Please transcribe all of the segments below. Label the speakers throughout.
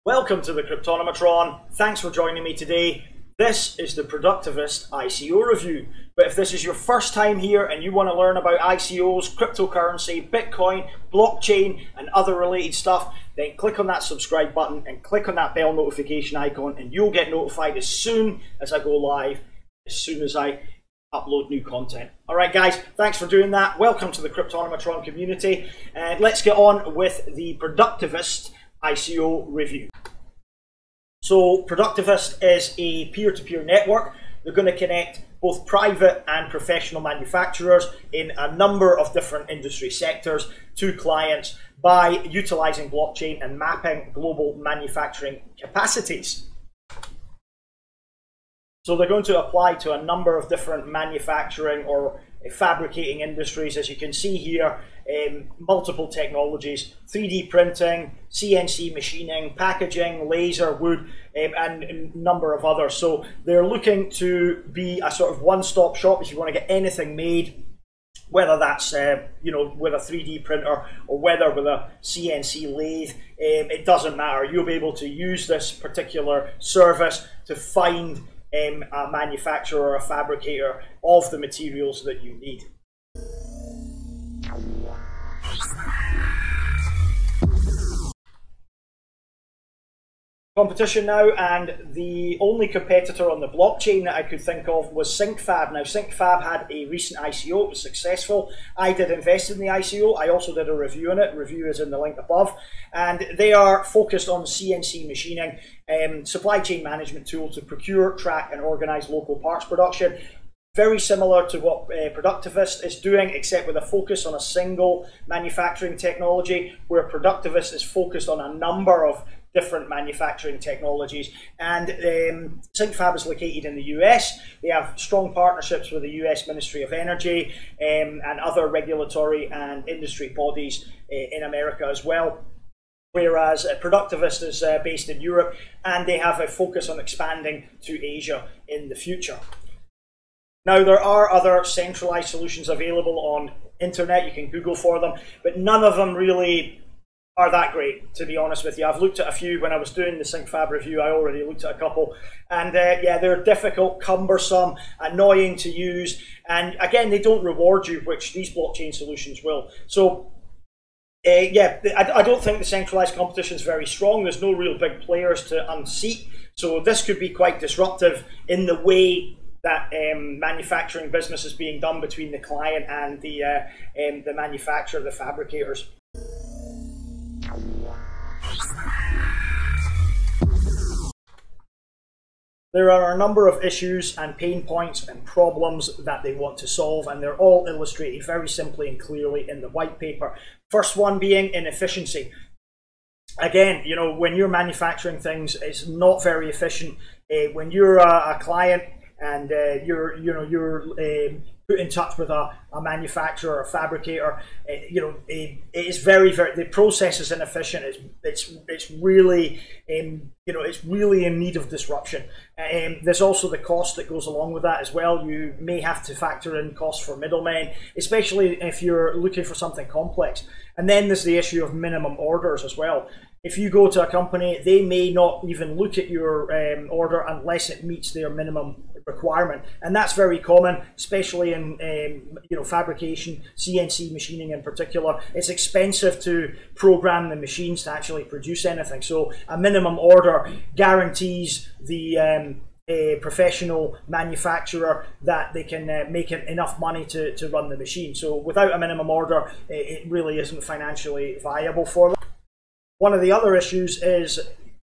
Speaker 1: Welcome to the Cryptonomatron. Thanks for joining me today. This is the Productivist ICO review. But if this is your first time here and you want to learn about ICOs, cryptocurrency, Bitcoin, blockchain, and other related stuff, then click on that subscribe button and click on that bell notification icon and you'll get notified as soon as I go live, as soon as I upload new content. Alright guys, thanks for doing that. Welcome to the Cryptonomatron community. And let's get on with the Productivist ICO review. So Productivist is a peer-to-peer network. They're going to connect both private and professional manufacturers in a number of different industry sectors to clients by utilizing blockchain and mapping global manufacturing capacities. So they're going to apply to a number of different manufacturing or fabricating industries, as you can see here, multiple technologies, 3D printing, CNC machining, packaging, laser, wood, and a number of others. So they're looking to be a sort of one-stop shop if you want to get anything made, whether that's with a 3D printer or whether with a CNC lathe. It doesn't matter. You'll be able to use this particular service to find a manufacturer or a fabricator of the materials that you need. Competition now, and the only competitor on the blockchain that I could think of was SyncFab. Now SyncFab had a recent ICO, it was successful. I did invest in the ICO, I also did a review on it, review is in the link above, and they are focused on CNC machining, supply chain management tool to procure, track and organize local parts production. Very similar to what Productivist is doing, except with a focus on a single manufacturing technology, where Productivist is focused on a number of different manufacturing technologies. And SyncFab is located in the US. They have strong partnerships with the US Ministry of Energy and other regulatory and industry bodies in America as well. Whereas Productivist is based in Europe, and they have a focus on expanding to Asia in the future. Now, there are other centralized solutions available on internet. You can Google for them, but none of them really are that great, to be honest with you. I've looked at a few. When I was doing the SyncFab review, I already looked at a couple, and yeah, they're difficult, cumbersome, annoying to use, and again, they don't reward you, which these blockchain solutions will. So yeah, I don't think the centralized competition is very strong. There's no real big players to unseat, so this could be quite disruptive in the way that manufacturing business is being done between the client and the manufacturer, the fabricators. There are a number of issues and pain points and problems that they want to solve, and they're all illustrated very simply and clearly in the white paper. First one being inefficiency. Again, you know, when you're manufacturing things, it's not very efficient. When you're a client and you're put in touch with a manufacturer or a fabricator, it is very, the process is inefficient. It's really it's really in need of disruption. There's also the cost that goes along with that as well. You may have to factor in costs for middlemen, especially if you're looking for something complex. And then there's the issue of minimum orders as well. If you go to a company, they may not even look at your order unless it meets their minimum requirement, and that's very common, especially in fabrication, CNC machining in particular. It's expensive to program the machines to actually produce anything, so a minimum order guarantees the professional manufacturer that they can make enough money to run the machine. So without a minimum order, it really isn't financially viable for them. One of the other issues is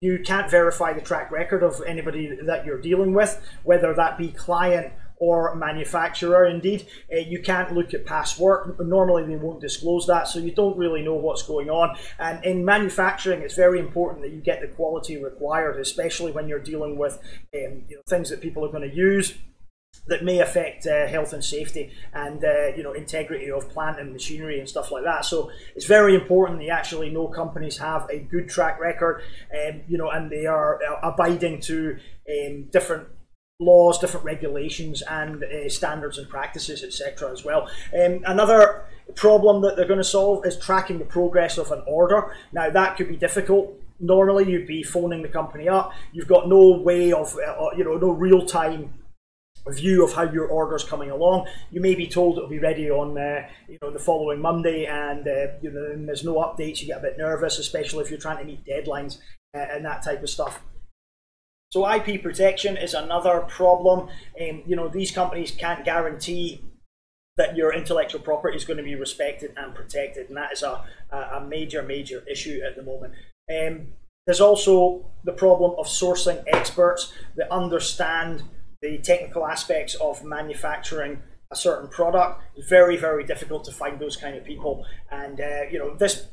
Speaker 1: you can't verify the track record of anybody that you're dealing with, whether that be client or manufacturer. Indeed, you can't look at past work. Normally they won't disclose that, so you don't really know what's going on. And in manufacturing, it's very important that you get the quality required, especially when you're dealing with things that people are going to use that may affect health and safety and integrity of plant and machinery and stuff like that. So it's very important that you actually know companies have a good track record, and they are abiding to different laws, different regulations and standards and practices, etc. as well. Another problem that they're going to solve is tracking the progress of an order. Now that could be difficult normally you'd be phoning the company up. You've got no way of, no real-time view of how your order's coming along. You may be told it'll be ready on the following Monday, and there's no updates. You get a bit nervous, especially if you're trying to meet deadlines and that type of stuff. So IP protection is another problem. These companies can't guarantee that your intellectual property is going to be respected and protected, and that is a major issue at the moment. There's also the problem of sourcing experts that understand the technical aspects of manufacturing a certain product. It's very difficult to find those kind of people, and this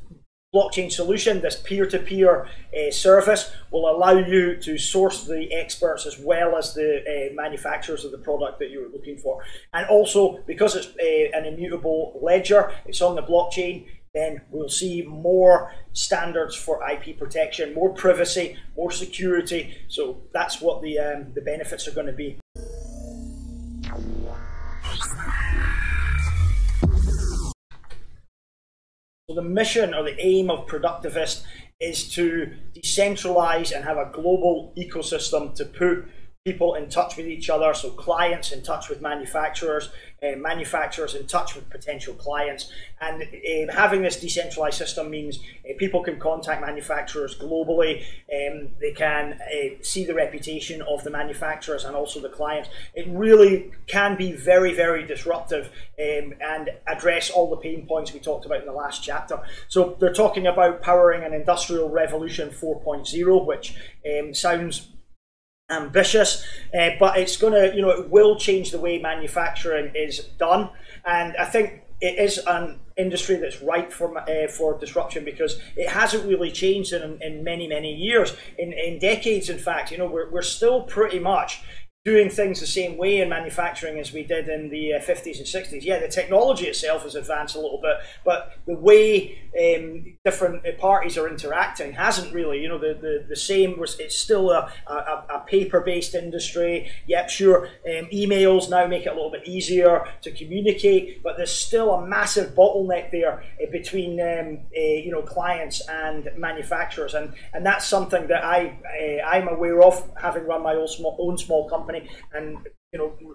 Speaker 1: blockchain solution, this peer-to-peer service, will allow you to source the experts as well as the manufacturers of the product that you're looking for. And also, because it's an immutable ledger, it's on the blockchain, then we'll see more standards for IP protection, more privacy, more security. So that's what the benefits are going to be. So the mission or the aim of Productivist is to decentralize and have a global ecosystem to put people in touch with each other, so clients in touch with manufacturers, manufacturers in touch with potential clients. And having this decentralized system means people can contact manufacturers globally, they can see the reputation of the manufacturers and also the clients. It really can be very disruptive and address all the pain points we talked about in the last chapter. So they're talking about powering an industrial revolution 4.0, which sounds ambitious, but it's going to, it will change the way manufacturing is done. And I think it is an industry that's ripe for disruption, because it hasn't really changed in many years, in decades. In fact, we're still pretty much doing things the same way in manufacturing as we did in the 50s and 60s. Yeah, the technology itself has advanced a little bit, but the way different parties are interacting hasn't really, the same. It's still a paper-based industry. Yep, sure, emails now make it a little bit easier to communicate, but there's still a massive bottleneck there between clients and manufacturers, and that's something that I'm aware of, having run my own small company, and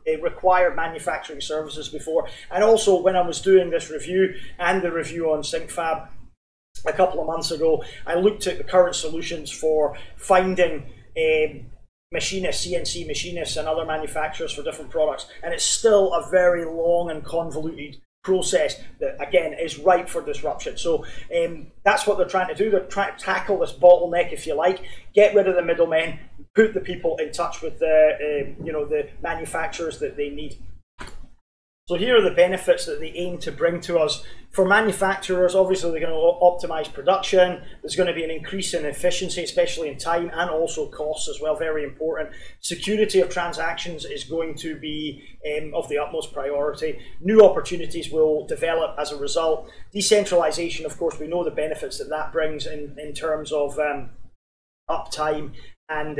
Speaker 1: it required manufacturing services before. And also, when I was doing this review and the review on SyncFab a couple of months ago, I looked at the current solutions for finding machinists, CNC machinists and other manufacturers for different products, and it's still a very long and convoluted process that, again, is ripe for disruption. So that's what they're trying to do. They're trying to tackle this bottleneck, if you like, get rid of the middlemen, put the people in touch with the manufacturers that they need. So here are the benefits that they aim to bring to us. For manufacturers, obviously they're going to optimize production. There's going to be an increase in efficiency, especially in time, and also costs as well, very important. Security of transactions is going to be of the utmost priority. New opportunities will develop as a result. Decentralization, of course, we know the benefits that brings in terms of uptime and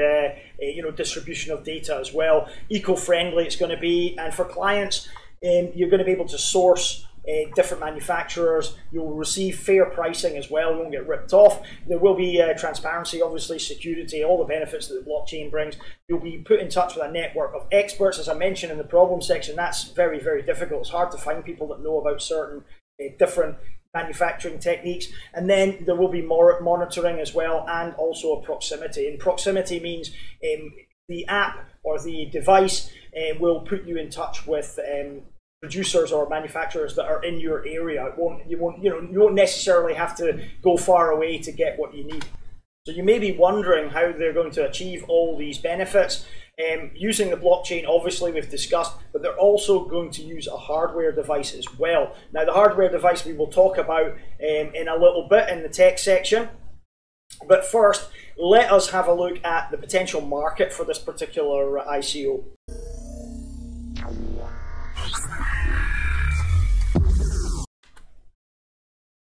Speaker 1: distribution of data as well. Eco-friendly it's going to be, and for clients, you're going to be able to source different manufacturers. You'll receive fair pricing as well. You won't get ripped off. There will be transparency, obviously, security, all the benefits that the blockchain brings. You'll be put in touch with a network of experts, as I mentioned in the problem section. That's very difficult. It's hard to find people that know about certain different manufacturing techniques. And then there will be more monitoring as well, and also a proximity. And proximity means the app or the device will put you in touch with producers or manufacturers that are in your area. You won't necessarily have to go far away to get what you need. So you may be wondering how they're going to achieve all these benefits. Using the blockchain, obviously we've discussed, but they're also going to use a hardware device as well. Now, the hardware device we will talk about in a little bit in the tech section. But first, let us have a look at the potential market for this particular ICO.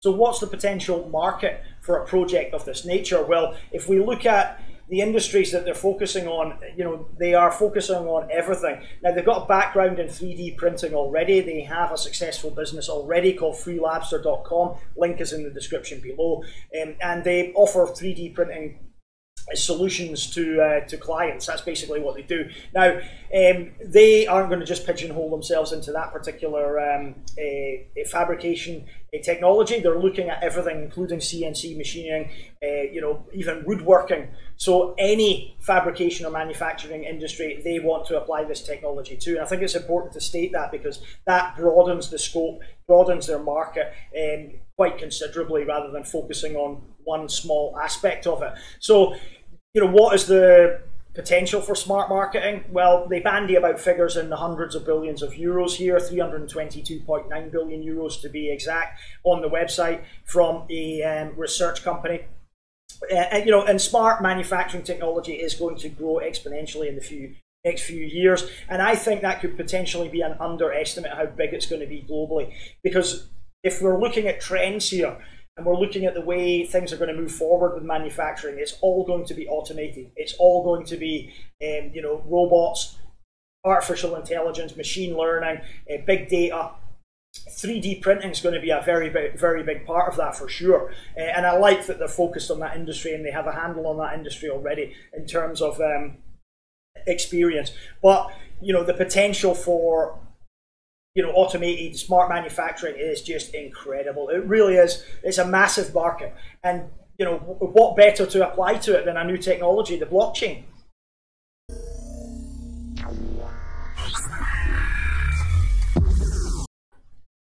Speaker 1: So what's the potential market for a project of this nature? Well, if we look at the industries that they're focusing on, you know, they are focusing on everything. Now, they've got a background in 3D printing already. They have a successful business already called freelabster.com. Link is in the description below. And they offer 3D printing solutions to clients. That's basically what they do. Now, they aren't going to just pigeonhole themselves into that particular fabrication technology. They're looking at everything, including CNC machining, you know, even woodworking. So any fabrication or manufacturing industry, they want to apply this technology to. And I think it's important to state that, because that broadens the scope, broadens their market quite considerably, rather than focusing on one small aspect of it. So, you know, what is the potential for smart marketing? Well, they bandy about figures in the hundreds of billions of euros here, 322.9 billion euros to be exact, on the website from a research company. And, you know, and smart manufacturing technology is going to grow exponentially in the next few years. And I think that could potentially be an underestimate how big it's going to be globally. Because if we're looking at trends here, and we're looking at the way things are going to move forward with manufacturing, it's all going to be automated. It's all going to be, you know, robots, artificial intelligence, machine learning, big data. 3D printing is going to be a very big part of that for sure. And I like that they're focused on that industry, and they have a handle on that industry already in terms of experience. But, you know, the potential for, you know, automated smart manufacturing is just incredible. It really is. It's a massive market. And, you know, what better to apply to it than a new technology, the blockchain?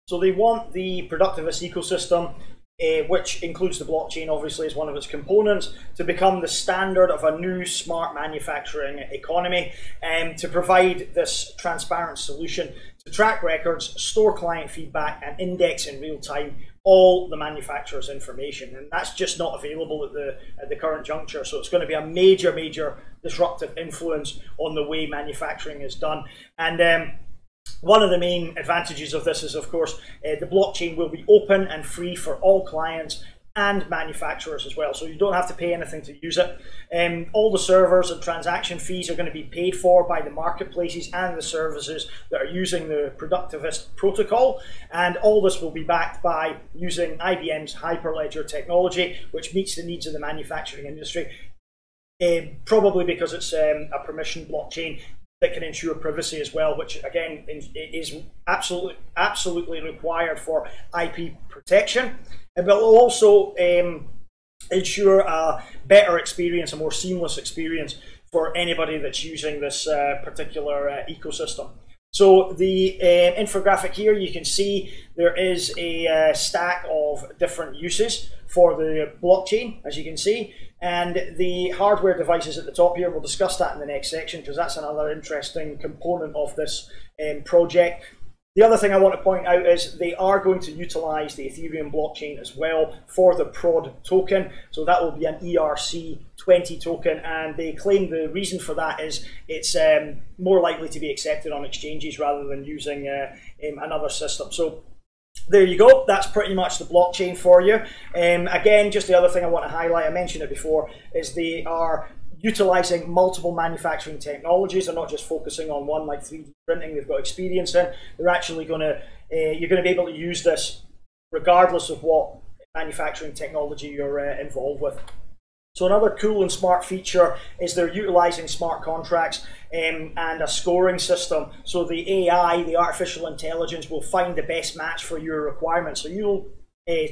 Speaker 1: So they want the productivist ecosystem, which includes the blockchain, obviously, as one of its components, to become the standard of a new smart manufacturing economy, and to provide this transparent solution to track records, store client feedback, and index in real time all the manufacturer's information. And that's just not available at the current juncture. So it's going to be a major disruptive influence on the way manufacturing is done. And one of the main advantages of this is, of course, the blockchain will be open and free for all clients and manufacturers as well. So you don't have to pay anything to use it. All the servers and transaction fees are going to be paid for by the marketplaces and the services that are using the Productivist protocol. And all this will be backed by using IBM's Hyperledger technology, which meets the needs of the manufacturing industry. Probably because it's a permission blockchain that can ensure privacy as well, which again is absolutely required for IP protection. It will also ensure a better experience, a more seamless experience for anybody that's using this particular ecosystem. So the infographic here, you can see there is a stack of different uses for the blockchain, as you can see, and the hardware devices at the top here, we'll discuss that in the next section, because that's another interesting component of this project. The other thing I want to point out is they are going to utilize the Ethereum blockchain as well for the prod token. So that will be an ERC20 token, and they claim the reason for that is it's more likely to be accepted on exchanges rather than using another system. So there you go, that's pretty much the blockchain for you. Again, just the other thing I want to highlight, I mentioned it before, is they are utilizing multiple manufacturing technologies. They're not just focusing on one like 3D printing they've got experience in. They're actually going to, you're going to be able to use this regardless of what manufacturing technology you're involved with. So another cool and smart feature is they're utilizing smart contracts and a scoring system. So the AI, the artificial intelligence, will find the best match for your requirements. So you'll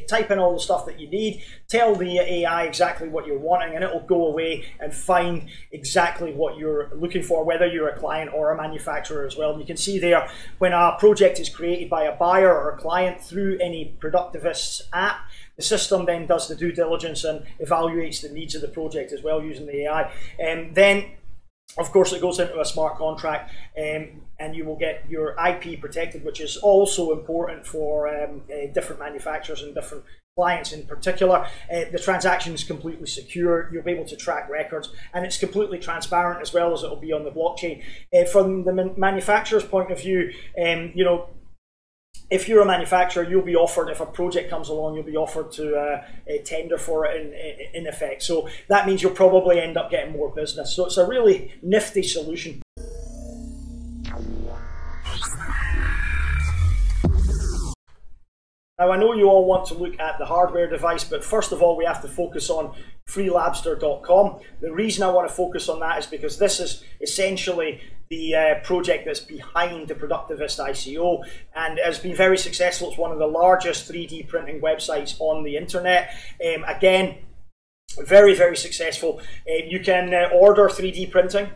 Speaker 1: type in all the stuff that you need, tell the AI exactly what you're wanting, and it will go away and find exactly what you're looking for, whether you're a client or a manufacturer as well. And you can see there, when a project is created by a buyer or a client through any Productivist app, the system then does the due diligence and evaluates the needs of the project as well using the AI. And then, of course, it goes into a smart contract, and you will get your IP protected, which is also important for different manufacturers and different clients in particular. The transaction is completely secure. You'll be able to track records, and it's completely transparent as well as it will be on the blockchain. From the manufacturer's point of view, you know, if you're a manufacturer, you'll be offered, if a project comes along, you'll be offered to tender for it in effect. So that means you'll probably end up getting more business. So it's a really nifty solution. Now, I know you all want to look at the hardware device, but first of all, we have to focus on freelabster.com. The reason I want to focus on that is because this is essentially the project that's behind the Productivist ICO, and has been very successful. It's one of the largest 3D printing websites on the internet. Again, very, very successful. You can order 3D printing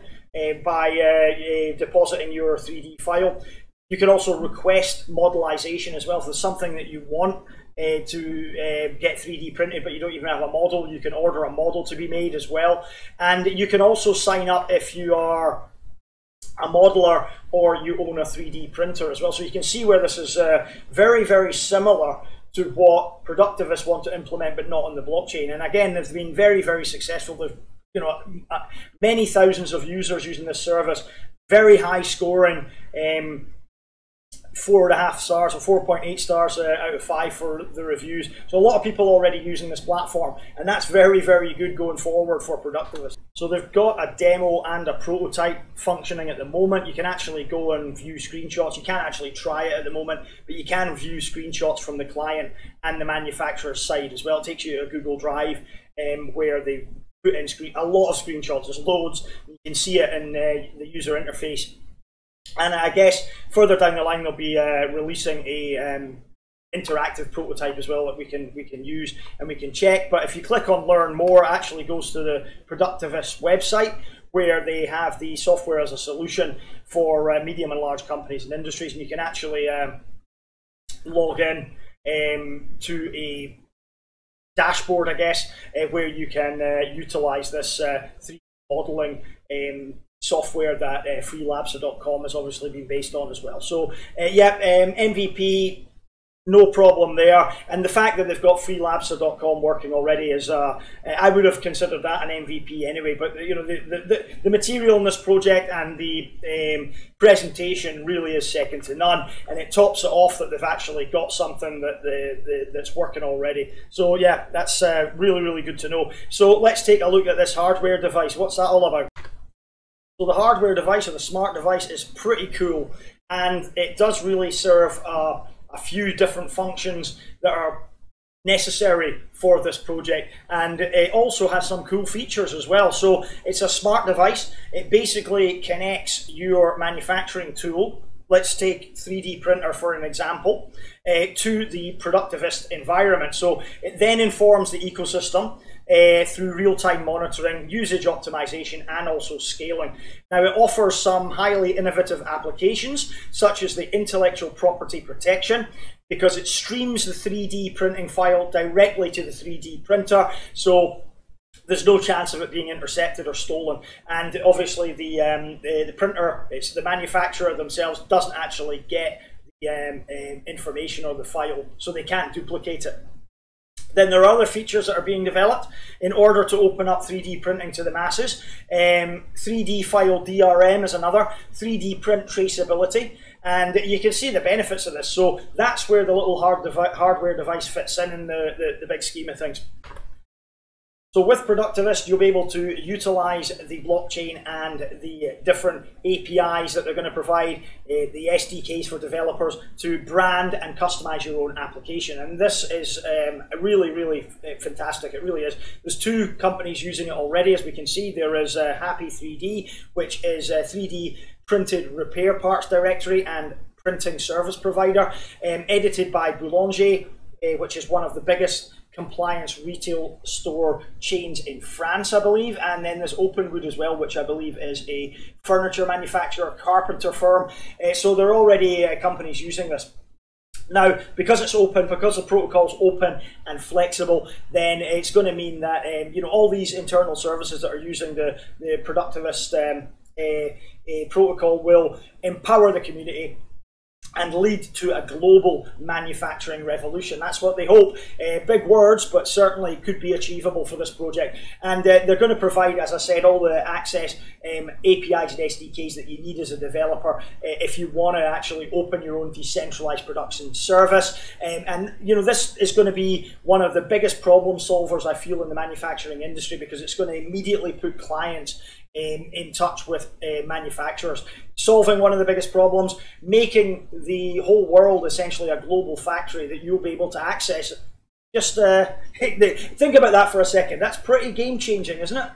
Speaker 1: by depositing your 3D file. You can also request modelization as well. If there's something that you want to get 3D printed, but you don't even have a model, you can order a model to be made as well. And you can also sign up if you are a modeler or you own a 3D printer as well. So you can see where this is very, very similar to what Productivists want to implement, but not on the blockchain. And again, they've been very, very successful. They've, many thousands of users using this service, very high scoring. 4.5 stars or 4.8 stars out of 5 for the reviews. So a lot of people already using this platform, and that's very, very good going forward for Productivists. So they've got a demo and a prototype functioning at the moment. You can actually go and view screenshots. You can't actually try it at the moment, but you can view screenshots from the client and the manufacturer's side as well. It takes you to a Google Drive where they put in a lot of screenshots. There's loads. You can see it in the user interface. And I guess further down the line they'll be releasing a interactive prototype as well that we can use and we can check. But if you click on Learn More, it actually goes to the Productivist website, where they have the software as a solution for medium and large companies and industries, and you can actually log in to a dashboard, I guess, where you can utilize this 3D modeling software that freelabster.com has obviously been based on as well. So MVP, no problem there. And the fact that they've got freelabster.com working already is, I would have considered that an MVP anyway. But the material in this project and the presentation really is second to none, and it tops it off that they've actually got something that that's working already. So yeah, that's really, really good to know. So let's take a look at this hardware device. What's that all about? So the hardware device, or the smart device, is pretty cool, and it does really serve a few different functions that are necessary for this project, and it also has some cool features as well. So it's a smart device. It basically connects your manufacturing tool, let's take 3D printer for an example, to the Productivist environment. So it then informs the ecosystem through real-time monitoring, usage optimization, and also scaling. Now, it offers some highly innovative applications, such as the intellectual property protection, because it streams the 3D printing file directly to the 3D printer, so there's no chance of it being intercepted or stolen. And obviously the printer, it's the manufacturer themselves, doesn't actually get the information or the file, so they can't duplicate it. Then there are other features that are being developed in order to open up 3D printing to the masses. 3D file DRM is another, 3D print traceability, and you can see the benefits of this. So that's where the little hardware device fits in the big scheme of things. So with Productivist, you'll be able to utilize the blockchain and the different APIs that they're going to provide, the SDKs for developers, to brand and customize your own application. And this is really, really fantastic. It really is. There's 2 companies using it already, as we can see. There is Happy 3D, which is a 3D printed repair parts directory and printing service provider, edited by Boulanger, which is one of the biggest compliance retail store chains in France, I believe. And then there's Openwood as well, which I believe is a furniture manufacturer, carpenter firm. So there are already companies using this. Now, because it's open, because the protocol is open and flexible, then it's going to mean that all these internal services that are using the Productivist protocol will empower the community and lead to a global manufacturing revolution. That's what they hope. Big words, but certainly could be achievable for this project. And they're going to provide, as I said, all the access, APIs and SDKs that you need as a developer if you want to actually open your own decentralized production service. And you know, this is going to be one of the biggest problem solvers I feel in the manufacturing industry, because it's going to immediately put clients in touch with manufacturers, solving one of the biggest problems, making the whole world essentially a global factory that you'll be able to access. Just think about that for a second. That's pretty game-changing, isn't it?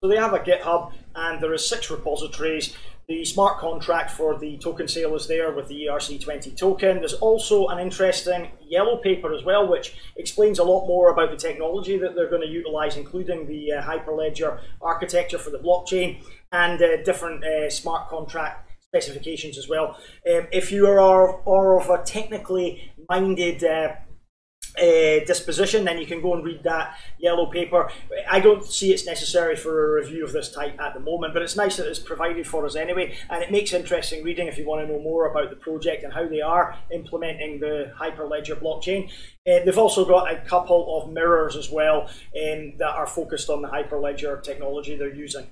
Speaker 1: So they have a GitHub, and there is 6 repositories. The smart contract for the token sale is there with the ERC20 token. There's also an interesting yellow paper as well, which explains a lot more about the technology that they're going to utilize, including the Hyperledger architecture for the blockchain, and different smart contract specifications as well. If you are of a technically minded disposition, then you can go and read that yellow paper. I don't see it's necessary for a review of this type at the moment, but it's nice that it's provided for us anyway, and it makes interesting reading if you want to know more about the project and how they are implementing the Hyperledger blockchain. They've also got a couple of mirrors as well that are focused on the Hyperledger technology they're using.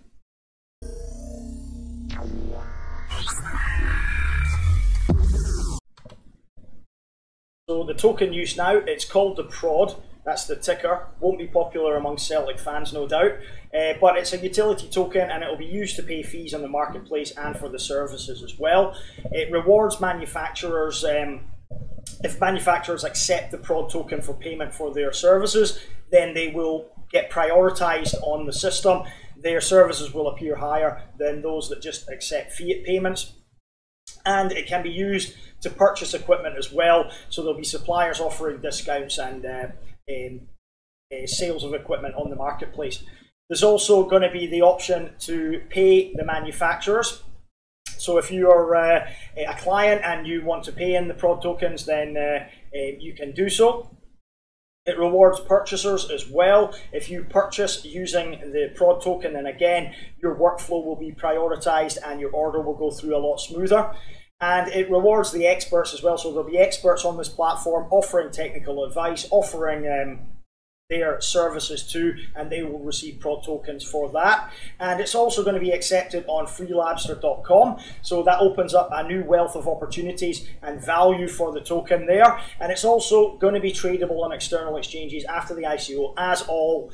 Speaker 1: So the token use now, it's called the PROD, that's the ticker. Won't be popular among Celtic fans, no doubt, but it's a utility token, and it will be used to pay fees on the marketplace and for the services as well. It rewards manufacturers. If manufacturers accept the PROD token for payment for their services, then they will get prioritized on the system. Their services will appear higher than those that just accept fiat payments. And it can be used to purchase equipment as well, so there'll be suppliers offering discounts and sales of equipment on the marketplace. There's also going to be the option to pay the manufacturers. So if you are a client and you want to pay in the PROD tokens, then you can do so. It rewards purchasers as well. If you purchase using the PROD token, then again, your workflow will be prioritized and your order will go through a lot smoother. And it rewards the experts as well. So there'll be experts on this platform offering technical advice, offering their services too, and they will receive PROD tokens for that. And it's also going to be accepted on freelabster.com, so that opens up a new wealth of opportunities and value for the token there. And it's also going to be tradable on external exchanges after the ICO, as all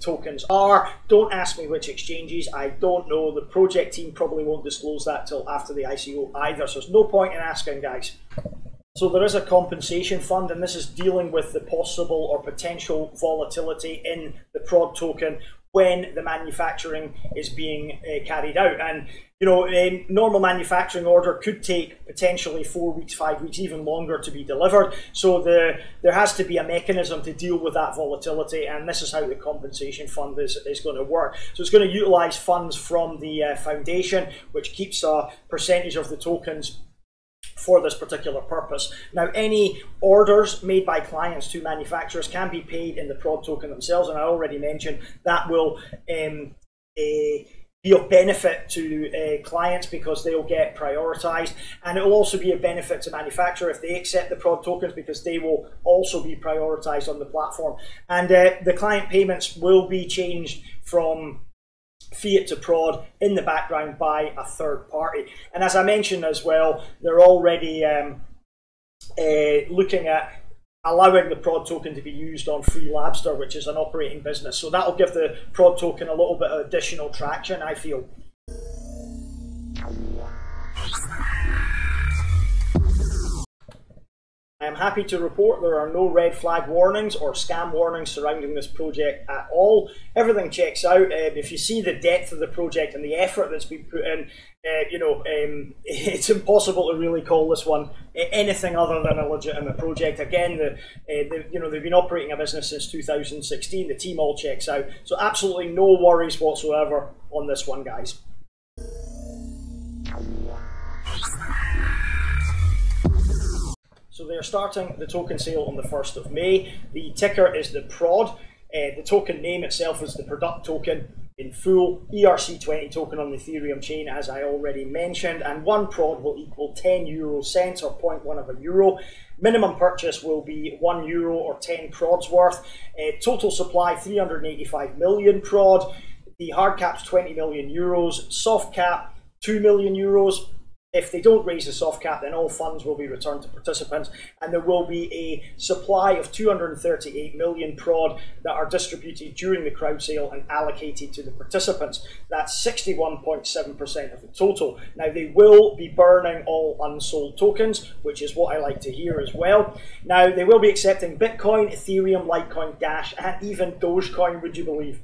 Speaker 1: tokens are. Don't ask me which exchanges, I don't know. The project team probably won't disclose that till after the ICO either, so there's no point in asking, guys. So there is a compensation fund, and this is dealing with the possible or potential volatility in the PROD token when the manufacturing is being carried out. And you know, a normal manufacturing order could take potentially 4 weeks, 5 weeks, even longer to be delivered. So there has to be a mechanism to deal with that volatility, and this is how the compensation fund is going to work. So it's going to utilize funds from the foundation, which keeps a percentage of the tokens for this particular purpose. Now, any orders made by clients to manufacturers can be paid in the PROD token themselves, and I already mentioned that will be of benefit to clients because they will get prioritized, and it will also be a benefit to manufacturer if they accept the PROD tokens, because they will also be prioritized on the platform. And the client payments will be changed from fiat to PROD in the background by a third party. And as I mentioned as well, they're already looking at allowing the PROD token to be used on Freelabster, which is an operating business. So that'll give the PROD token a little bit of additional traction, I feel. I am happy to report there are no red flag warnings or scam warnings surrounding this project at all. Everything checks out. If you see the depth of the project and the effort that's been put in, it's impossible to really call this one anything other than a legitimate project. Again, they've been operating a business since 2016. The team all checks out. So absolutely no worries whatsoever on this one, guys. So they're starting the token sale on the 1st of May. The ticker is the PROD. The token name itself is the product token. in full. ERC20 token on the Ethereum chain, as I already mentioned, and one prod will equal 10 euro cents or 0.1 of a euro. Minimum purchase will be €1 or 10 prods worth. Total supply 385 million prod. The hard cap's 20 million euros. Soft cap 2 million euros. If they don't raise the soft cap, then all funds will be returned to participants, and there will be a supply of 238 million prod that are distributed during the crowd sale and allocated to the participants. That's 61.7% of the total. Now, they will be burning all unsold tokens, which is what I like to hear as well. Now, they will be accepting Bitcoin, Ethereum, Litecoin, Dash, and even Dogecoin, would you believe?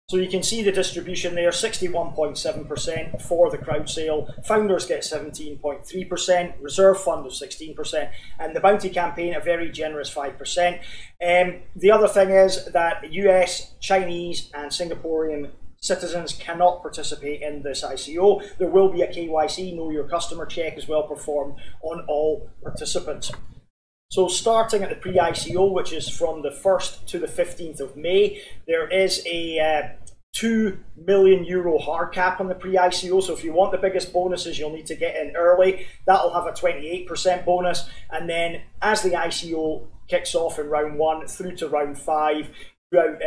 Speaker 1: So you can see the distribution there, 61.7% for the crowd sale. Founders get 17.3%, reserve fund of 16%, and the bounty campaign a very generous 5%. The other thing is that US, Chinese, and Singaporean citizens cannot participate in this ICO. There will be a KYC, know your customer check, as well performed on all participants. So starting at the pre-ICO, which is from the 1st to the 15th of May, there is a €2 million hard cap on the pre-ICO. So if you want the biggest bonuses, you'll need to get in early. That'll have a 28% bonus. And then as the ICO kicks off in round 1 through to round 5, throughout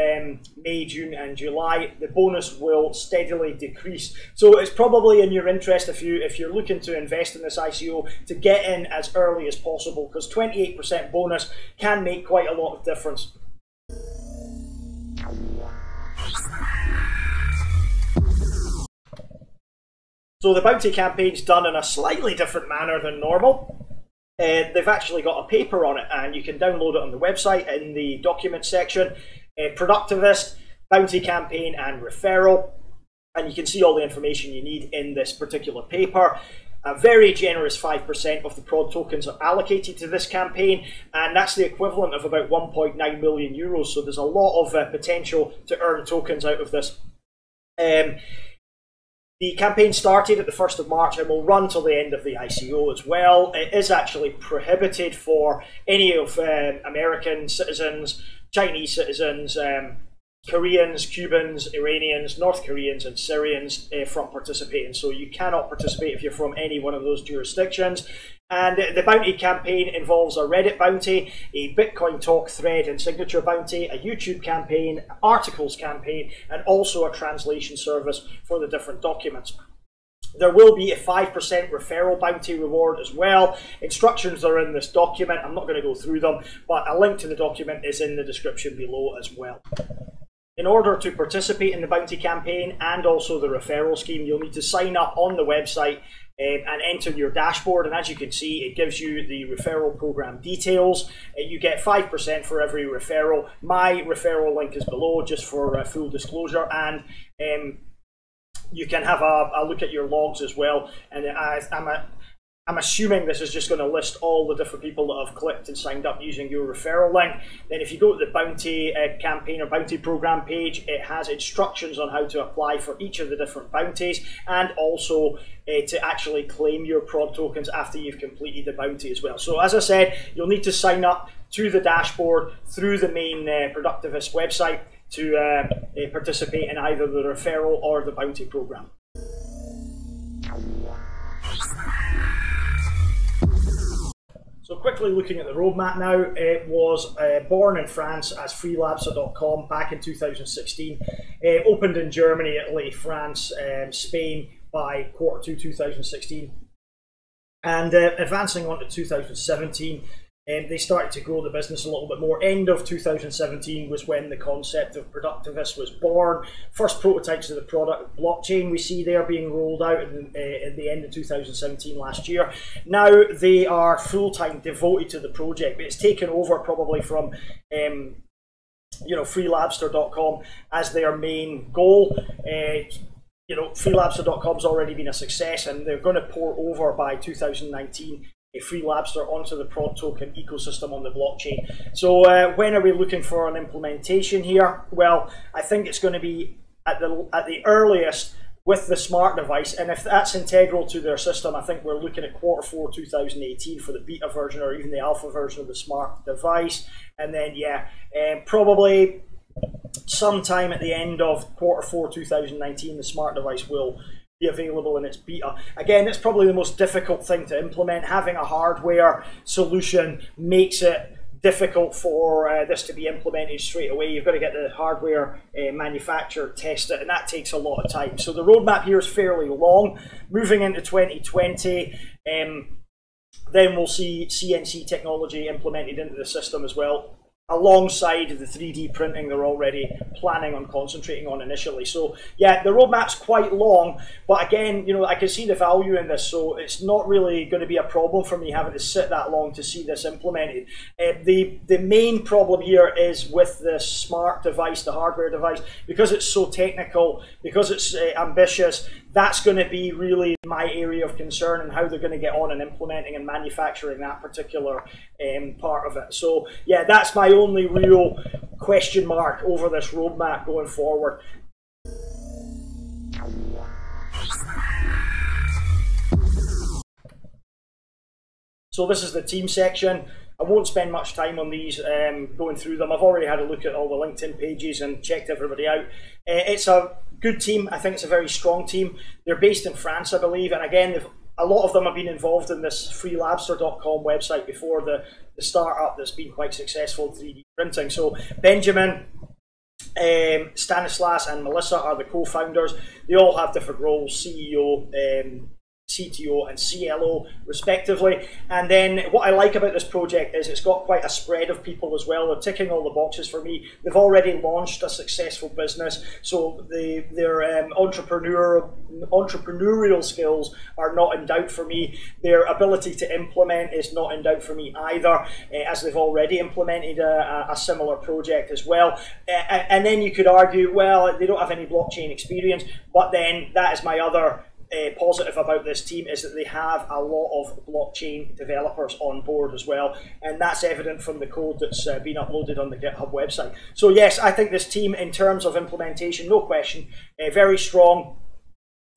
Speaker 1: May, June and July, the bonus will steadily decrease. So it's probably in your interest, if you're looking to invest in this ICO, to get in as early as possible, because 28% bonus can make quite a lot of difference. So the bounty campaign's done in a slightly different manner than normal. They've actually got a paper on it, and you can download it on the website in the document section. Productivist, bounty campaign and referral, and you can see all the information you need in this particular paper. A very generous 5% of the prod tokens are allocated to this campaign, and that's the equivalent of about 1.9 million euros, so there's a lot of potential to earn tokens out of this. The campaign started at the 1st of March and will run till the end of the ICO as well. It is actually prohibited for any of American citizens, Chinese citizens, Koreans, Cubans, Iranians, North Koreans and Syrians from participating. So you cannot participate if you're from any one of those jurisdictions. And the bounty campaign involves a Reddit bounty, a Bitcointalk thread and signature bounty, a YouTube campaign, articles campaign, and also a translation service for the different documents. There will be a 5% referral bounty reward as well. Instructions are in this document. I'm not going to go through them, but a link to the document is in the description below as well. In order to participate in the bounty campaign and also the referral scheme, you'll need to sign up on the website and enter your dashboard, and as you can see, it gives you the referral program details. You get 5% for every referral. My referral link is below, just for full disclosure, and you can have a look at your logs as well. And I'm assuming this is just going to list all the different people that have clicked and signed up using your referral link. Then if you go to the bounty campaign or bounty program page, it has instructions on how to apply for each of the different bounties, and also to actually claim your prod tokens after you've completed the bounty as well. So as I said, you'll need to sign up to the dashboard through the main Productivist website to participate in either the referral or the bounty program. So quickly looking at the roadmap now, it was born in France as freelabster.com back in 2016, opened in Germany, Italy, France, Spain by Q2 2016, and advancing on to 2017. They started to grow the business a little bit more. End of 2017 was when the concept of Productivist was born. First prototypes of the product blockchain we see there being rolled out at the end of 2017 last year. Now they are full-time devoted to the project, but it's taken over probably from freelabster.com as their main goal. Freelabster.com's already been a success, and they're going to pour over by 2019 a Freelabster onto the prod token ecosystem on the blockchain. So when are we looking for an implementation here? Well, I think it's going to be at the earliest with the smart device, and if that's integral to their system, I think we're looking at Q4 2018 for the beta version or even the alpha version of the smart device. And then probably sometime at the end of Q4 2019, the smart device will be available in its beta. Again, it's probably the most difficult thing to implement. Having a hardware solution makes it difficult for this to be implemented straight away. You've got to get the hardware manufacturer, test it, and that takes a lot of time. So the roadmap here is fairly long. Moving into 2020, then we'll see CNC technology implemented into the system as well, alongside the 3D printing they're already planning on concentrating on initially. So yeah, the roadmap's quite long, but again, you know, I can see the value in this, so it's not really going to be a problem for me having to sit that long to see this implemented. The main problem here is with the smart device, the hardware device, because it's so technical, because it's ambitious. That's going to be really my area of concern, and how they're going to get on and implementing and manufacturing that particular part of it. So yeah, that's my only real question mark over this roadmap going forward. So this is the team section. I won't spend much time on these, going through them. I've already had a look at all the LinkedIn pages and checked everybody out. It's a good team. I think it's a very strong team. They're based in France, I believe, and again, a lot of them have been involved in this freelabster.com website before, the startup that's been quite successful in 3D printing. So Benjamin, Stanislas and Melissa are the co-founders. They all have different roles: CEO, CTO and CLO respectively. And then what I like about this project is it's got quite a spread of people as well. They're ticking all the boxes for me. They've already launched a successful business, so their entrepreneurial skills are not in doubt for me. Their ability to implement is not in doubt for me either, as they've already implemented a similar project as well. And then you could argue, well, they don't have any blockchain experience, but then that is my other positive about this team, is that they have a lot of blockchain developers on board as well, and that's evident from the code that's been uploaded on the GitHub website. So yes, I think this team, in terms of implementation, no question, very strong.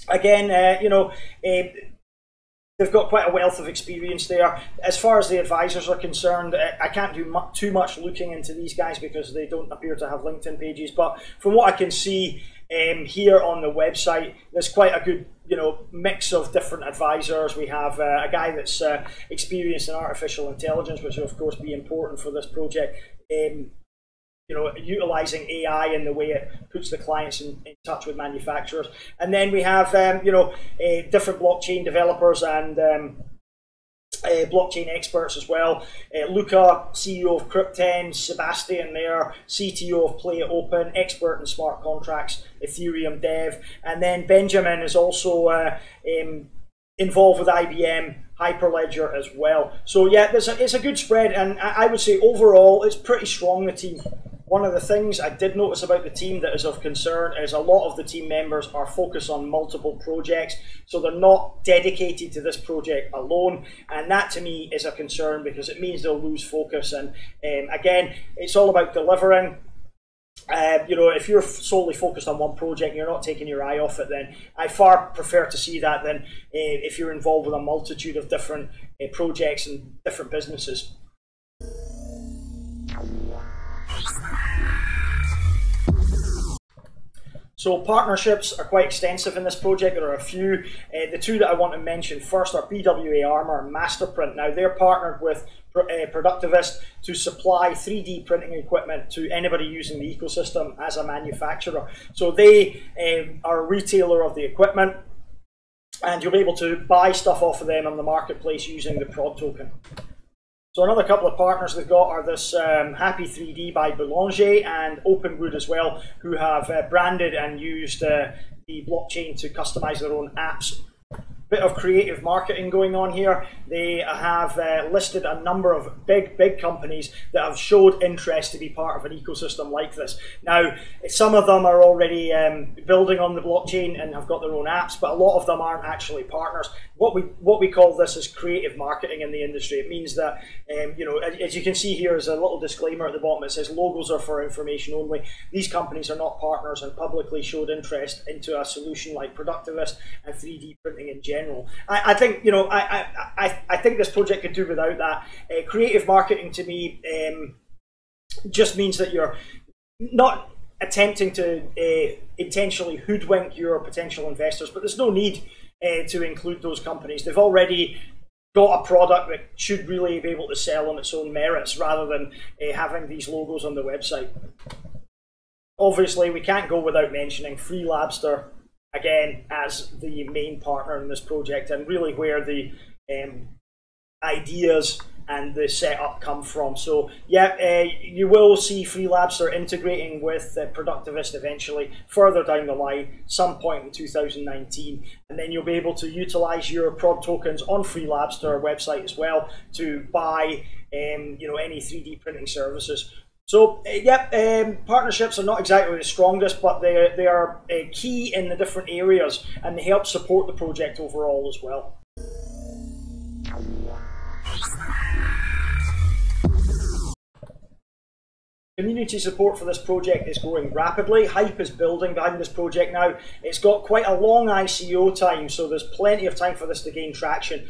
Speaker 1: Again, you know, they've got quite a wealth of experience there. As far as the advisors are concerned, I can't do too much looking into these guys because they don't appear to have LinkedIn pages, but from what I can see here on the website, there's quite a good, you know, mix of different advisors. We have a guy that's experienced in artificial intelligence, which will of course be important for this project. You know, utilizing AI in the way it puts the clients in touch with manufacturers. And then we have, you know, different blockchain developers and blockchain experts as well. Luca, CEO of Crypten, Sebastian there, CTO of Play It Open, expert in smart contracts, Ethereum dev, and then Benjamin is also involved with IBM Hyperledger as well. So yeah, it's a good spread, and I would say overall it's pretty strong, the team. One of the things I did notice about the team that is of concern is a lot of the team members are focused on multiple projects, so they're not dedicated to this project alone, and that to me is a concern because it means they'll lose focus. And again, it's all about delivering. You know, if you're solely focused on one project and you're not taking your eye off it, then I far prefer to see that than if you're involved with a multitude of different projects and different businesses. So partnerships are quite extensive in this project. There are a few. The two that I want to mention first are BWA Armor and Masterprint. Now they're partnered with Productivist to supply 3D printing equipment to anybody using the ecosystem as a manufacturer. So they are a retailer of the equipment, and you'll be able to buy stuff off of them on the marketplace using the Prod token. So another couple of partners they've got are this Happy 3D by Boulanger and Openwood as well, who have branded and used the blockchain to customize their own apps. Bit of creative marketing going on here. They have listed a number of big companies that have showed interest to be part of an ecosystem like this. Now, some of them are already building on the blockchain and have got their own apps, but a lot of them aren't actually partners. What we call this is creative marketing in the industry. It means that, you know, as you can see here, there's a little disclaimer at the bottom. It says logos are for information only. These companies are not partners and publicly showed interest into a solution like Productivist and 3D printing in general. I think, you know, I think this project could do without that. Creative marketing to me just means that you're not attempting to intentionally hoodwink your potential investors, but there's no need to include those companies. They've already got a product that should really be able to sell on its own merits rather than having these logos on the website. Obviously, we can't go without mentioning Freelabster again as the main partner in this project, and really where the ideas and the setup come from. So yeah, you will see Freelabster integrating with Productivist eventually further down the line, some point in 2019, and then you'll be able to utilize your prod tokens on Freelabster website as well to buy you know, any 3D printing services. So yeah, partnerships are not exactly the strongest, but they are key in the different areas, and they help support the project overall as well. Community support for this project is growing rapidly. Hype is building behind this project now. It's got quite a long ICO time, so there's plenty of time for this to gain traction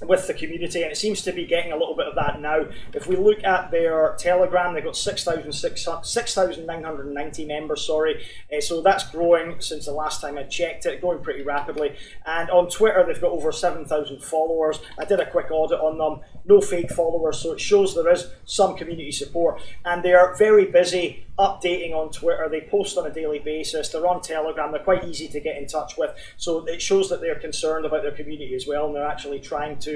Speaker 1: with the community, and it seems to be getting a little bit of that now. If we look at their Telegram, they've got 6,990 members, sorry. So that's growing since the last time I checked it, growing pretty rapidly. And on Twitter, they've got over 7,000 followers. I did a quick audit on them, no fake followers, so it shows there is some community support. And they are very busy updating on Twitter. They post on a daily basis. They're on Telegram. They're quite easy to get in touch with. So it shows that they're concerned about their community as well, and they're actually trying to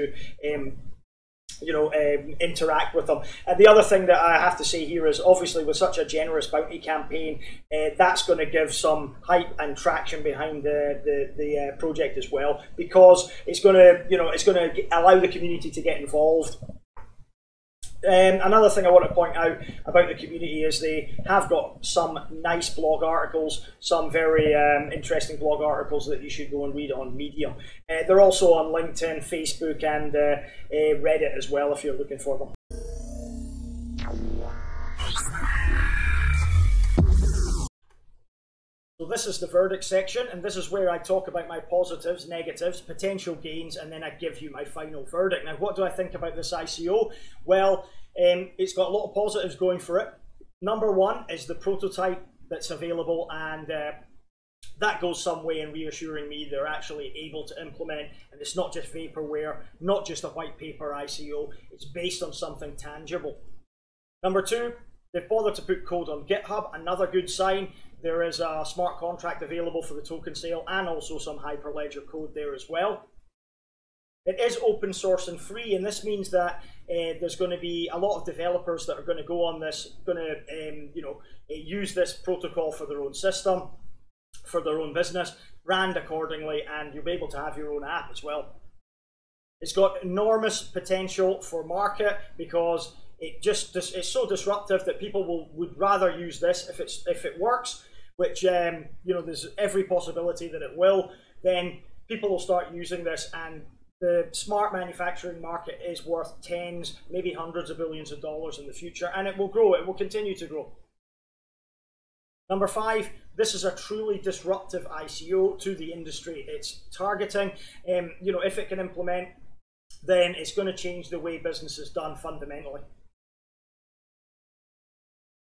Speaker 1: you know, interact with them. And the other thing that I have to say here is, obviously with such a generous bounty campaign, that's going to give some hype and traction behind the project as well, because it's going to, you know, it's going to allow the community to get involved. Another thing I want to point out about the community is they have got some nice blog articles, some very interesting blog articles that you should go and read on Medium. They're also on LinkedIn, Facebook, and Reddit as well if you're looking for them. So this is the verdict section, and this is where I talk about my positives, negatives, potential gains, and then I give you my final verdict. Now, what do I think about this ICO? Well, it's got a lot of positives going for it. Number one is the prototype that's available, and that goes some way in reassuring me they're actually able to implement, and it's not just vaporware, not just a white paper ICO, it's based on something tangible. Number two, they've bothered to put code on GitHub, another good sign. There is a smart contract available for the token sale and also some Hyperledger code there as well. It is open source and free, and this means that there's going to be a lot of developers that are going to go on this, going to you know, use this protocol for their own system, for their own business, brand accordingly, and you'll be able to have your own app as well. It's got enormous potential for market because it's so disruptive that people would rather use this if it works, which you know, there's every possibility that it will. Then people will start using this, and the smart manufacturing market is worth tens, maybe hundreds of billions of dollars in the future, and it will grow. It will continue to grow. Number five, this is a truly disruptive ICO to the industry. It's targeting, you know, if it can implement, then it's going to change the way business is done fundamentally.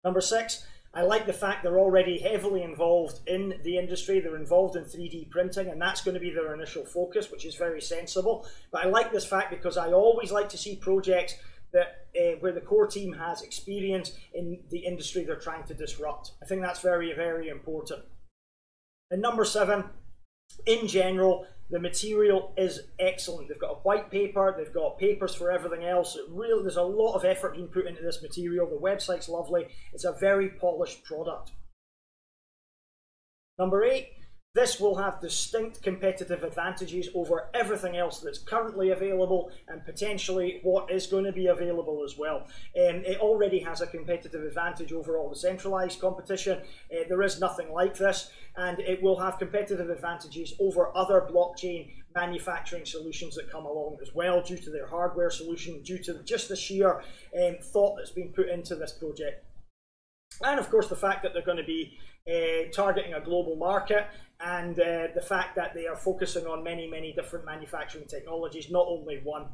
Speaker 1: Number six, I like the fact they're already heavily involved in the industry. They're involved in 3D printing, and that's going to be their initial focus, which is very sensible. But I like this fact because I always like to see projects that where the core team has experience in the industry they're trying to disrupt. I think that's very, very important. And number seven, in general, the material is excellent. They've got a white paper, they've got papers for everything else. There's a lot of effort being put into this material. The website's lovely. It's a very polished product. Number eight, this will have distinct competitive advantages over everything else that's currently available and potentially what is going to be available as well. It already has a competitive advantage over all the centralized competition. There is nothing like this, and it will have competitive advantages over other blockchain manufacturing solutions that come along as well, due to their hardware solution, due to just the sheer thought that's been put into this project. And of course the fact that they're going to be targeting a global market, and the fact that they are focusing on many different manufacturing technologies, not only one.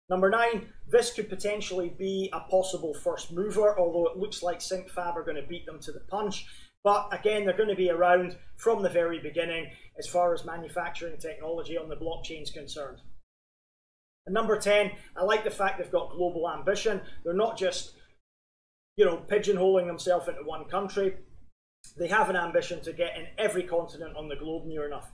Speaker 1: Number 9, this could potentially be a possible first mover, although it looks like SyncFab are going to beat them to the punch. But again, they're going to be around from the very beginning as far as manufacturing technology on the blockchain is concerned. And number 10, I like the fact they've got global ambition. They're not just, pigeonholing themselves into one country. They have an ambition to get in every continent on the globe near enough.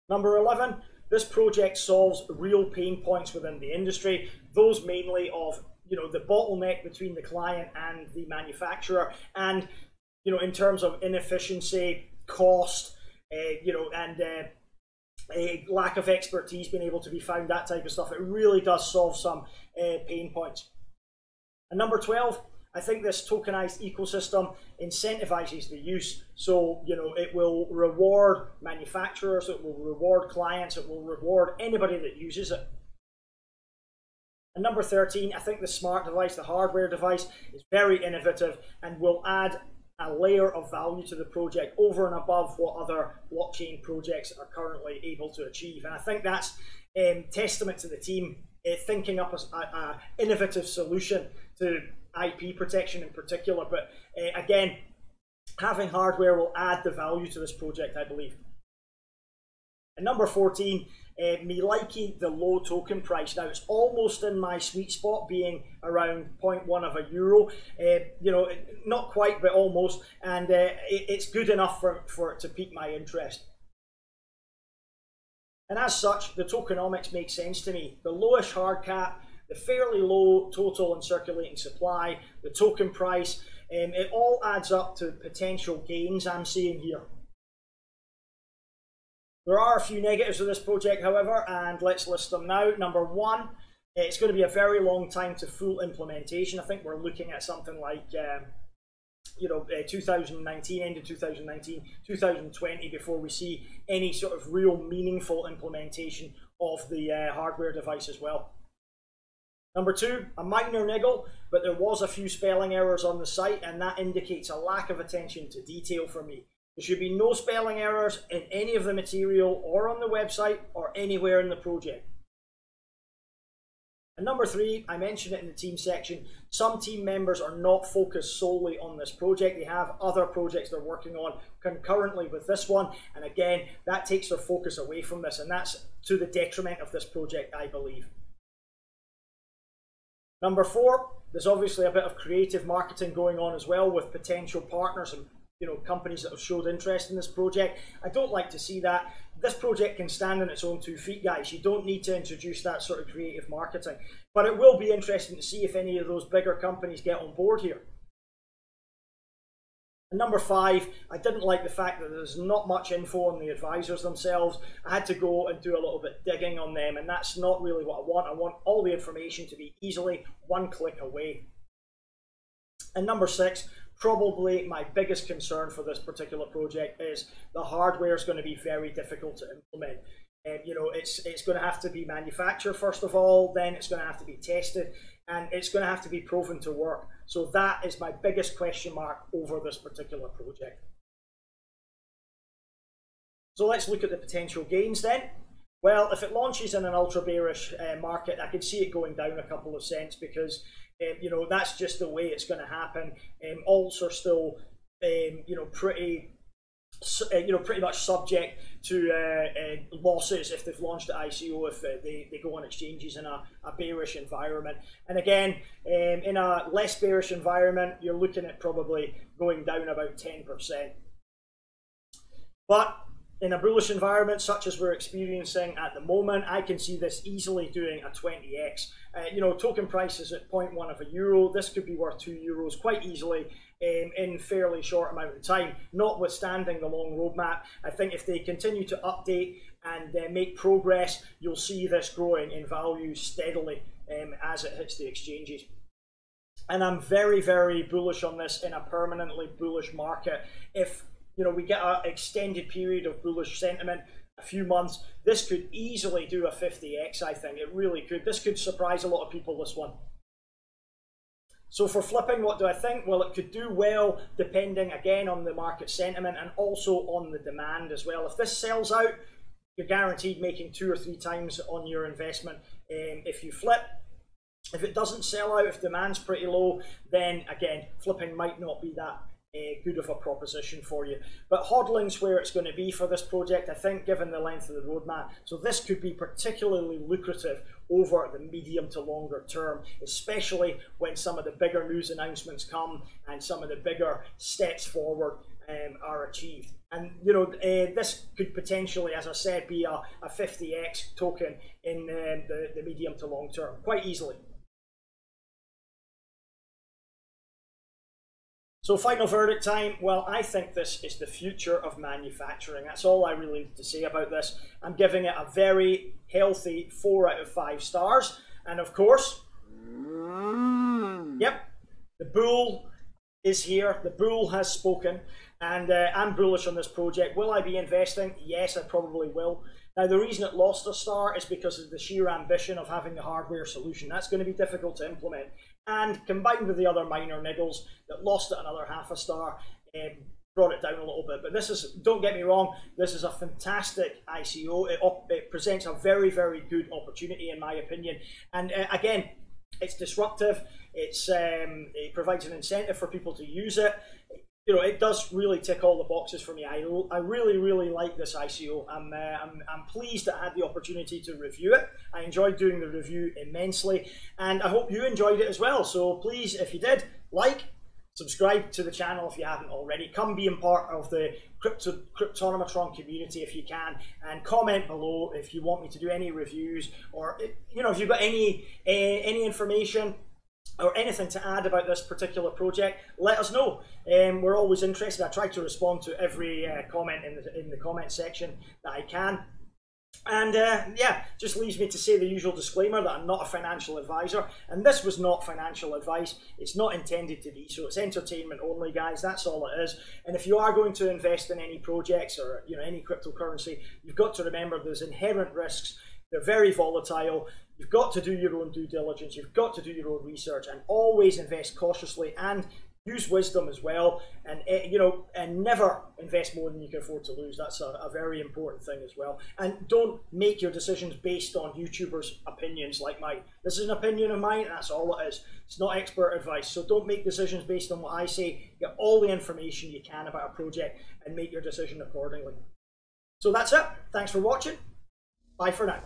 Speaker 1: Number 11, this project solves real pain points within the industry, those mainly of the bottleneck between the client and the manufacturer, and in terms of inefficiency, cost, and a lack of expertise being able to be found, that type of stuff. It really does solve some pain points. And number 12, I think this tokenized ecosystem incentivizes the use. So, it will reward manufacturers, it will reward clients, it will reward anybody that uses it. And number 13, I think the smart device, the hardware device, is very innovative and will add a layer of value to the project over and above what other blockchain projects are currently able to achieve. And I think that's testament to the team thinking up an innovative solution to IP protection in particular. But again, having hardware will add the value to this project, I believe. And number 14, me liking the low token price. Now, it's almost in my sweet spot, being around 0.1 of a euro. Not quite, but almost. And it's good enough for it to pique my interest. And as such, the tokenomics make sense to me. The lowish hard cap, the fairly low total and circulating supply, the token price, it all adds up to potential gains I'm seeing here. There are a few negatives of this project, however, and let's list them now. Number 1, it's going to be a very long time to full implementation. I think we're looking at something like 2019, end of 2019, 2020 before we see any sort of real meaningful implementation of the hardware device as well. Number 2, a minor niggle, but there was a few spelling errors on the site, and that indicates a lack of attention to detail for me. There should be no spelling errors in any of the material or on the website or anywhere in the project. And number 3, I mentioned it in the team section, some team members are not focused solely on this project. They have other projects they're working on concurrently with this one, and again, that takes their focus away from this, and that's to the detriment of this project, I believe. Number 4, there's obviously a bit of creative marketing going on as well with potential partners and companies that have showed interest in this project. I don't like to see that. This project can stand on its own 2 feet, guys. You don't need to introduce that sort of creative marketing. But it will be interesting to see if any of those bigger companies get on board here. And number 5, I didn't like the fact that there's not much info on the advisors themselves. I had to go and do a little bit digging on them, and that's not really what I want. I want all the information to be easily one click away. And number 6, probably my biggest concern for this particular project is the hardware is going to be very difficult to implement. It's going to have to be manufactured first of all, then it's going to have to be tested, and it's going to have to be proven to work. So that is my biggest question mark over this particular project. So let's look at the potential gains then. Well, if it launches in an ultra bearish market, I could see it going down a couple of cents because that's just the way it's going to happen. Alts are still, pretty much subject to losses if they've launched at ICO, if they go on exchanges in a bearish environment. And again, in a less bearish environment, you're looking at probably going down about 10%. But in a bullish environment such as we're experiencing at the moment, I can see this easily doing a 20x. Token price is at 0.1 of a euro. This could be worth 2 euros quite easily in fairly short amount of time, notwithstanding the long roadmap. I think if they continue to update and make progress, you'll see this growing in value steadily as it hits the exchanges. And I'm very, very bullish on this in a permanently bullish market. If we get an extended period of bullish sentiment, a few months, this could easily do a 50x, I think. It really could. This could surprise a lot of people, this one. So for flipping, what do I think? Well, it could do well depending, again, on the market sentiment and also on the demand as well. If this sells out, you're guaranteed making 2 or 3 times on your investment If you flip, if it doesn't sell out, if demand's pretty low, then again, flipping might not be that good of a proposition for you. But hodling's where it's going to be for this project, I think, given the length of the roadmap. So this could be particularly lucrative over the medium to longer term, especially when some of the bigger news announcements come and some of the bigger steps forward are achieved. And you know, this could potentially, as I said, be a 50x token in the medium to long term, quite easily. So final verdict time, well, I think this is the future of manufacturing. That's all I really need to say about this. I'm giving it a very healthy 4 out of 5 stars. And of course, yep, the bull is here. The bull has spoken. And I'm bullish on this project. Will I be investing? Yes, I probably will. Now, the reason it lost a star is because of the sheer ambition of having the hardware solution. That's going to be difficult to implement. And combined with the other minor niggles that lost it another half a star, brought it down a little bit. But this is, don't get me wrong, this is a fantastic ICO. It presents a very, very good opportunity in my opinion. And again, it's disruptive. It provides an incentive for people to use it. You know, it does really tick all the boxes for me. I really, really like this ICO. I'm pleased that I had the opportunity to review it. I enjoyed doing the review immensely, and I hope you enjoyed it as well. So please, if you did, like, subscribe to the channel if you haven't already. Come being part of the Cryptonomatron community if you can, and comment below if you want me to do any reviews, or you know, if you've got any information or anything to add about this particular project, let us know. We're always interested. I try to respond to every comment in the comment section that I can. And yeah, just leaves me to say the usual disclaimer that I'm not a financial advisor, and this was not financial advice. It's not intended to be, so it's entertainment only, guys. That's all it is. And if you are going to invest in any projects or any cryptocurrency, you've got to remember there's inherent risks. They're very volatile. You've got to do your own due diligence. You've got to do your own research, and always invest cautiously and use wisdom as well. And and never invest more than you can afford to lose. That's a very important thing as well. And don't make your decisions based on YouTubers' opinions like mine. This is an opinion of mine, and that's all it is. It's not expert advice. So don't make decisions based on what I say. Get all the information you can about a project and make your decision accordingly. So that's it. Thanks for watching. Bye for now.